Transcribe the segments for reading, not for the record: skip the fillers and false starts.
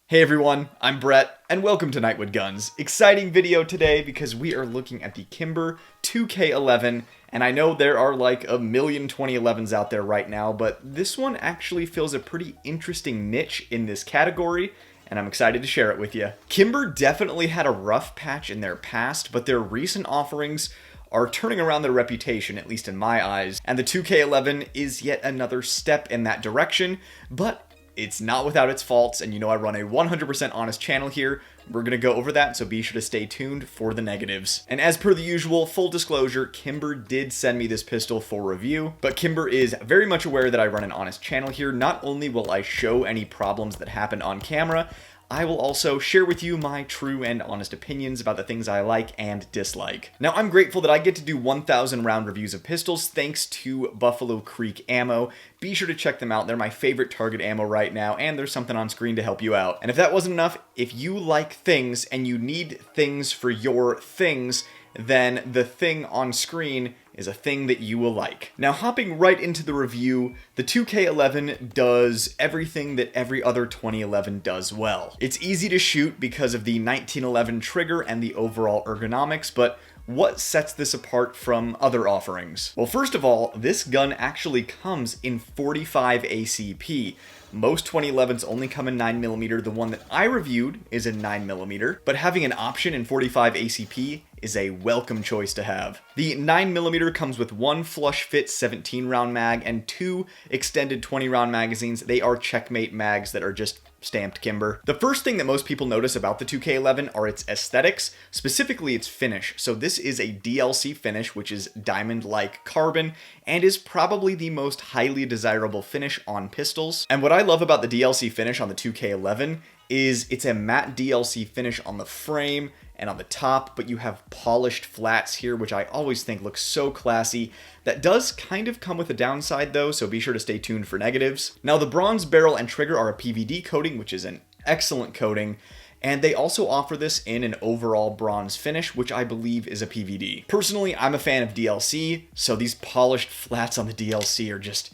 Hey everyone, I'm Brett, and welcome to Nightwood Guns. Exciting video today because we are looking at the Kimber 2K11, and I know there are like a million 2011s out there right now, but this one actually fills a pretty interesting niche in this category, and I'm excited to share it with you. Kimber definitely had a rough patch in their past, but their recent offerings are turning around their reputation, at least in my eyes, and the 2K11 is yet another step in that direction, but it's not without its faults, and you know I run a 100% honest channel here. We're going to go over that, so be sure to stay tuned for the negatives. And as per the usual, full disclosure, Kimber did send me this pistol for review, but Kimber is very much aware that I run an honest channel here. Not only will I show any problems that happen on camera, I will also share with you my true and honest opinions about the things I like and dislike. Now, I'm grateful that I get to do 1,000 round reviews of pistols thanks to Buffalo Creek Ammo. Be sure to check them out. They're my favorite target ammo right now, and there's something on screen to help you out. And if that wasn't enough, if you like things and you need things for your things, then the thing on screen is a thing that you will like. Now, hopping right into the review, the 2K11 does everything that every other 2011 does well. It's easy to shoot because of the 1911 trigger and the overall ergonomics, but what sets this apart from other offerings? Well, first of all, this gun actually comes in 45 ACP. Most 2011s only come in 9mm. The one that I reviewed is in 9mm, but having an option in 45 ACP is a welcome choice to have. The 9mm comes with one flush fit 17 round mag and two extended 20 round magazines. They are checkmate mags that are just stamped Kimber. The first thing that most people notice about the 2K11 are its aesthetics, specifically its finish. So this is a DLC finish, which is diamond-like carbon, and is probably the most highly desirable finish on pistols. And what I love about the DLC finish on the 2K11 is it's a matte DLC finish on the frame and on the top, but you have polished flats here, which I always think looks so classy. That does kind of come with a downside though, so be sure to stay tuned for negatives. Now, the bronze barrel and trigger are a PVD coating, which is an excellent coating, and they also offer this in an overall bronze finish, which I believe is a PVD. Personally, I'm a fan of DLC, so these polished flats on the DLC are just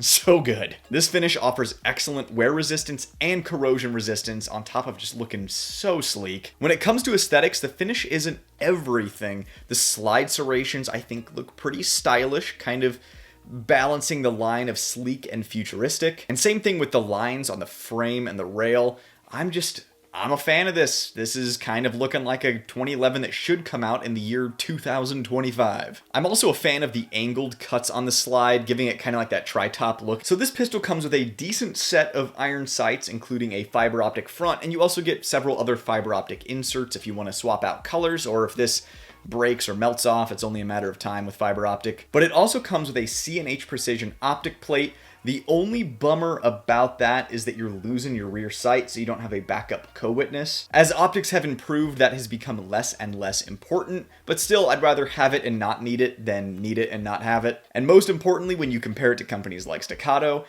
so good. This finish offers excellent wear resistance and corrosion resistance on top of just looking so sleek. When it comes to aesthetics, the finish isn't everything. The slide serrations I think look pretty stylish, kind of balancing the line of sleek and futuristic. And same thing with the lines on the frame and the rail. I'm a fan of this. This is kind of looking like a 2011 that should come out in the year 2025. I'm also a fan of the angled cuts on the slide, giving it kind of like that tri-top look. So this pistol comes with a decent set of iron sights, including a fiber optic front, and you also get several other fiber optic inserts if you want to swap out colors, or if this breaks or melts off, it's only a matter of time with fiber optic. But it also comes with a C&H Precision optic plate. The only bummer about that is that you're losing your rear sight, so you don't have a backup co-witness. As optics have improved, that has become less and less important, but still, I'd rather have it and not need it than need it and not have it. And most importantly, when you compare it to companies like Staccato,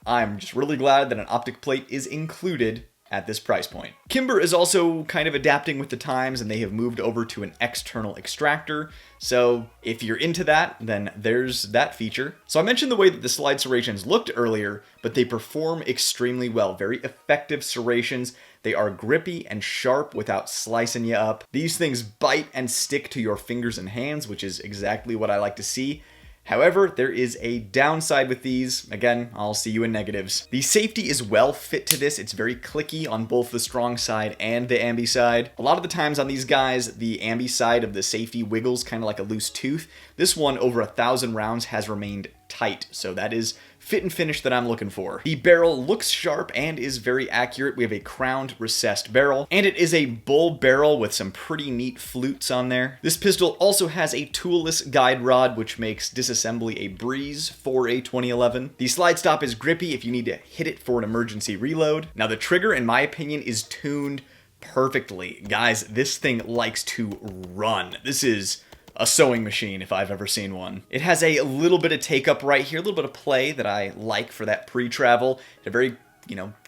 I'm just really glad that an optic plate is included at this price point. Kimber is also kind of adapting with the times, and they have moved over to an external extractor. So if you're into that, then there's that feature. So I mentioned the way that the slide serrations looked earlier, but they perform extremely well. Very effective serrations. They are grippy and sharp without slicing you up. These things bite and stick to your fingers and hands, which is exactly what I like to see. However, there is a downside with these. Again, I'll see you in negatives. The safety is well fit to this. It's very clicky on both the strong side and the ambi side. A lot of the times on these guys, the ambi side of the safety wiggles kind of like a loose tooth. This one, over 1,000 rounds, has remained tight, so that is fit and finish that I'm looking for. The barrel looks sharp and is very accurate. We have a crowned recessed barrel, and it is a bull barrel with some pretty neat flutes on there. This pistol also has a toolless guide rod, which makes disassembly a breeze for a 2011. The slide stop is grippy if you need to hit it for an emergency reload. Now, the trigger, in my opinion, is tuned perfectly. Guys, this thing likes to run. This is a sewing machine if I've ever seen one. It has a little bit of take up right here, a little bit of play that I like for that pre-travel. A very,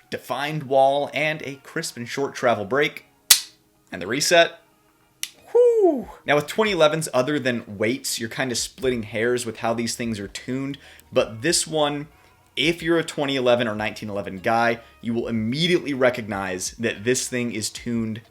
defined wall and a crisp and short travel break. And the reset. Whew. Now with 2011s, other than weights, you're kind of splitting hairs with how these things are tuned, but this one if you're a 2011 or 1911 guy, you will immediately recognize that this thing is tuned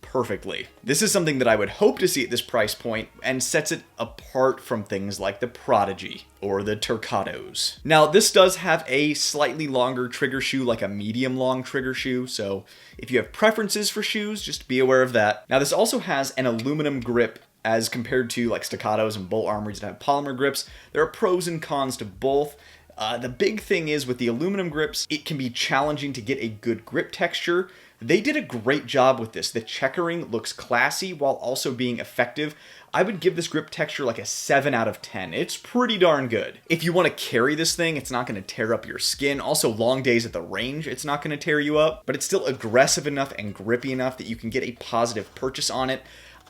perfectly. This is something that I would hope to see at this price point and sets it apart from things like the Prodigy or the Turcados. Now, this does have a slightly longer trigger shoe, like a medium long trigger shoe, so if you have preferences for shoes, just be aware of that. Now, this also has an aluminum grip as compared to like Staccatos and Bolt Armories that have polymer grips. There are pros and cons to both. The big thing is with the aluminum grips, it can be challenging to get a good grip texture. They did a great job with this. The checkering looks classy while also being effective. I would give this grip texture like a 7 out of 10. It's pretty darn good. If you want to carry this thing, it's not going to tear up your skin. Also, long days at the range, it's not going to tear you up, but it's still aggressive enough and grippy enough that you can get a positive purchase on it.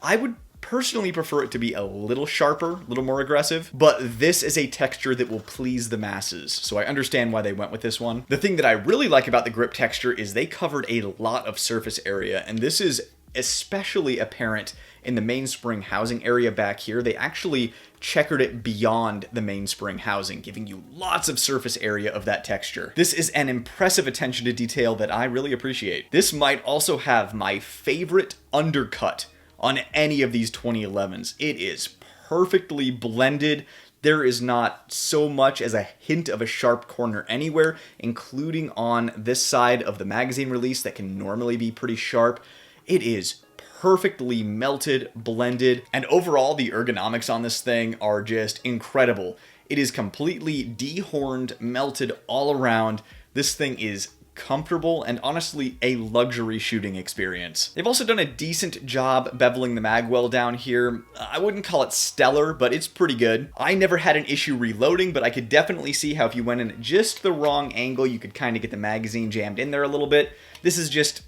I would personally prefer it to be a little sharper, a little more aggressive, but this is a texture that will please the masses, so I understand why they went with this one. The thing that I really like about the grip texture is they covered a lot of surface area, and this is especially apparent in the mainspring housing area back here. They actually checkered it beyond the mainspring housing, giving you lots of surface area of that texture. This is an impressive attention to detail that I really appreciate. This might also have my favorite undercut on any of these 2011s. It is perfectly blended. There is not so much as a hint of a sharp corner anywhere, including on this side of the magazine release that can normally be pretty sharp. It is perfectly melted, blended, and overall the ergonomics on this thing are just incredible. It is completely dehorned, melted all around. This thing is comfortable and honestly a luxury shooting experience. They've also done a decent job beveling the mag well down here. I wouldn't call it stellar, but it's pretty good. I never had an issue reloading, but I could definitely see how if you went in at just the wrong angle, you could kind of get the magazine jammed in there a little bit. This is just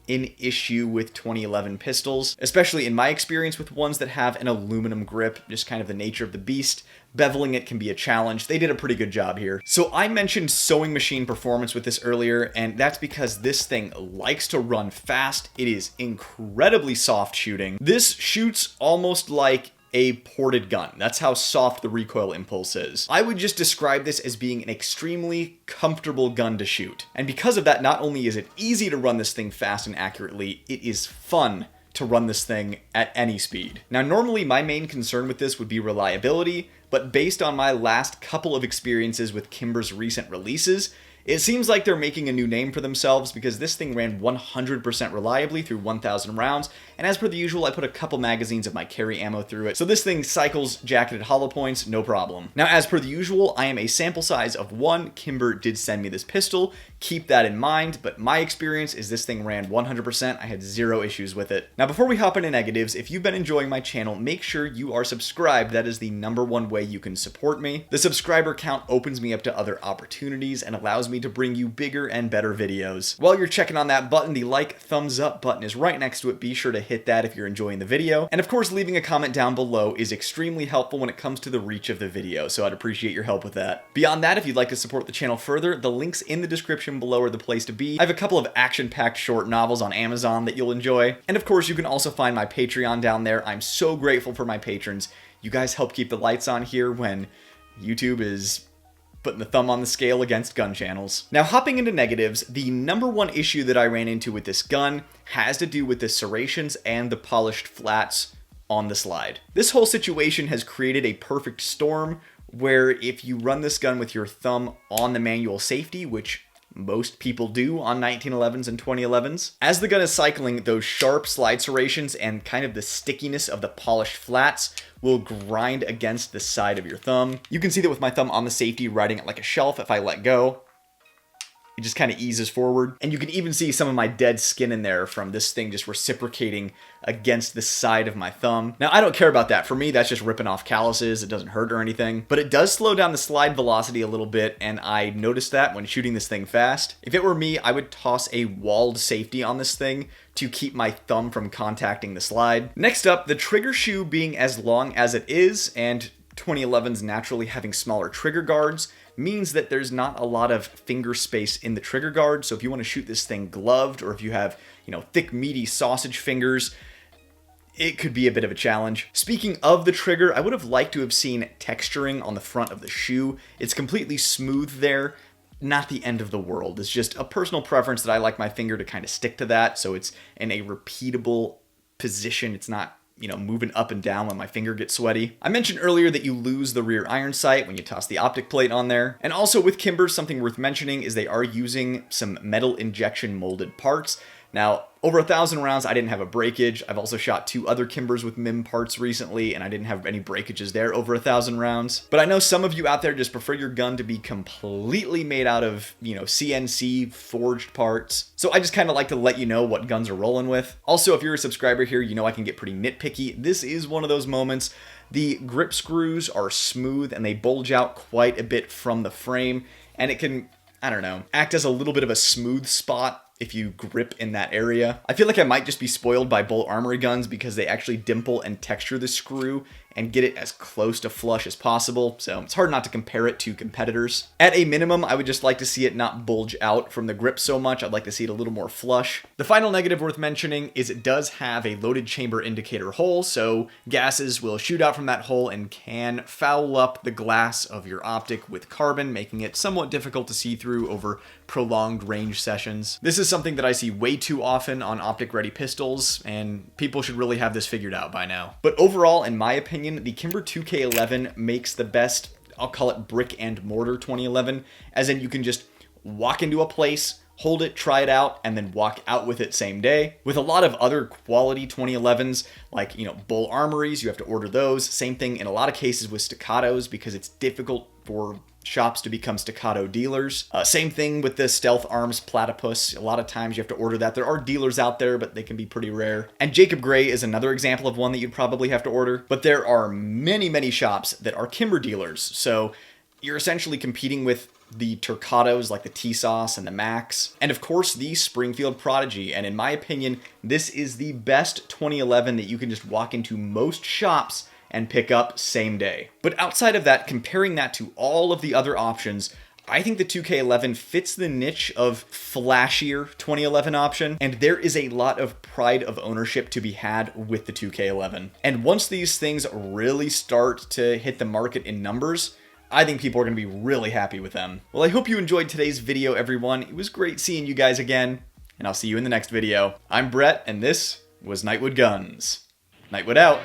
an issue with 2011 pistols, especially in my experience with ones that have an aluminum grip, just kind of the nature of the beast. Beveling it can be a challenge. They did a pretty good job here. So I mentioned sewing machine performance with this earlier, and that's because this thing likes to run fast. It is incredibly soft shooting. This shoots almost like a ported gun. That's how soft the recoil impulse is. I would just describe this as being an extremely comfortable gun to shoot. And because of that, not only is it easy to run this thing fast and accurately, it is fun to run this thing at any speed. Now, normally my main concern with this would be reliability, but based on my last couple of experiences with Kimber's recent releases, it seems like they're making a new name for themselves because this thing ran 100% reliably through 1,000 rounds, and as per the usual, I put a couple magazines of my carry ammo through it, so this thing cycles jacketed hollow points, no problem. Now, as per the usual, I am a sample size of 1. Kimber did send me this pistol, keep that in mind, but my experience is this thing ran 100%, I had 0 issues with it. Now, before we hop into negatives, if you've been enjoying my channel, make sure you are subscribed. That is the #1 way you can support me. The subscriber count opens me up to other opportunities and allows me to bring you bigger and better videos. While you're checking on that button, the like, thumbs up button is right next to it. Be sure to hit that if you're enjoying the video. And of course, leaving a comment down below is extremely helpful when it comes to the reach of the video, so I'd appreciate your help with that. Beyond that, if you'd like to support the channel further, the links in the description below are the place to be. I have a couple of action-packed short novels on Amazon that you'll enjoy. And of course, you can also find my Patreon down there. I'm so grateful for my patrons. You guys help keep the lights on here when YouTube is putting the thumb on the scale against gun channels. Now, hopping into negatives, the #1 issue that I ran into with this gun has to do with the serrations and the polished flats on the slide. This whole situation has created a perfect storm where if you run this gun with your thumb on the manual safety, which most people do on 1911s and 2011s, as the gun is cycling, those sharp slide serrations and kind of the stickiness of the polished flats will grind against the side of your thumb. You can see that with my thumb on the safety riding it like a shelf. If I let go, it just kind of eases forward. And you can even see some of my dead skin in there from this thing just reciprocating against the side of my thumb. Now, I don't care about that. For me, that's just ripping off calluses. It doesn't hurt or anything. But it does slow down the slide velocity a little bit, and I noticed that when shooting this thing fast. If it were me, I would toss a walled safety on this thing to keep my thumb from contacting the slide. Next up, the trigger shoe being as long as it is, and 2011s naturally having smaller trigger guards, means that there's not a lot of finger space in the trigger guard. So if you want to shoot this thing gloved, or if you have, thick, meaty sausage fingers, it could be a bit of a challenge. Speaking of the trigger, I would have liked to have seen texturing on the front of the shoe. It's completely smooth there. not the end of the world. It's just a personal preference that I like my finger to kind of stick to that, so it's in a repeatable position. It's not, moving up and down when my finger gets sweaty. I mentioned earlier that you lose the rear iron sight when you toss the optic plate on there. And also with Kimber, something worth mentioning is they are using some metal injection molded parts. Now, over 1,000 rounds, I didn't have a breakage. I've also shot 2 other Kimbers with MIM parts recently, and I didn't have any breakages there over 1,000 rounds. But I know some of you out there just prefer your gun to be completely made out of, CNC forged parts. So I just kind of like to let you know what guns are rolling with. Also, if you're a subscriber here, you know I can get pretty nitpicky. This is one of those moments. The grip screws are smooth, and they bulge out quite a bit from the frame, and it can, act as a little bit of a smooth spot if you grip in that area. I feel like I might just be spoiled by Bull Armory guns because they actually dimple and texture the screw and get it as close to flush as possible, so it's hard not to compare it to competitors. At a minimum, I would just like to see it not bulge out from the grip so much. I'd like to see it a little more flush. The final negative worth mentioning is it does have a loaded chamber indicator hole, so gases will shoot out from that hole and can foul up the glass of your optic with carbon, making it somewhat difficult to see through over prolonged range sessions. This is something that I see way too often on optic-ready pistols, and people should really have this figured out by now. But overall, in my opinion, the Kimber 2K11 makes the best, I'll call it brick and mortar 2011, as in you can just walk into a place, hold it, try it out, and then walk out with it same day. With a lot of other quality 2011s, like, Bull Armories, you have to order those. Same thing in a lot of cases with staccatos because it's difficult for shops to become staccato dealers. Same thing with the Stealth Arms Platypus. A lot of times you have to order that. There are dealers out there, but they can be pretty rare. And Jacob Gray is another example of one that you'd probably have to order. But there are many, many shops that are Kimber dealers. So you're essentially competing with the Turcatos like the T-Sauce and the Max. And of course, the Springfield Prodigy. And in my opinion, this is the best 2011 that you can just walk into most shops and pick up same day. But outside of that, comparing that to all of the other options, I think the 2K11 fits the niche of flashier 2011 option, and there is a lot of pride of ownership to be had with the 2K11. And once these things really start to hit the market in numbers, I think people are going to be really happy with them. Well, I hope you enjoyed today's video, everyone. It was great seeing you guys again, and I'll see you in the next video. I'm Brett, and this was Nightwood Guns. Nightwood out.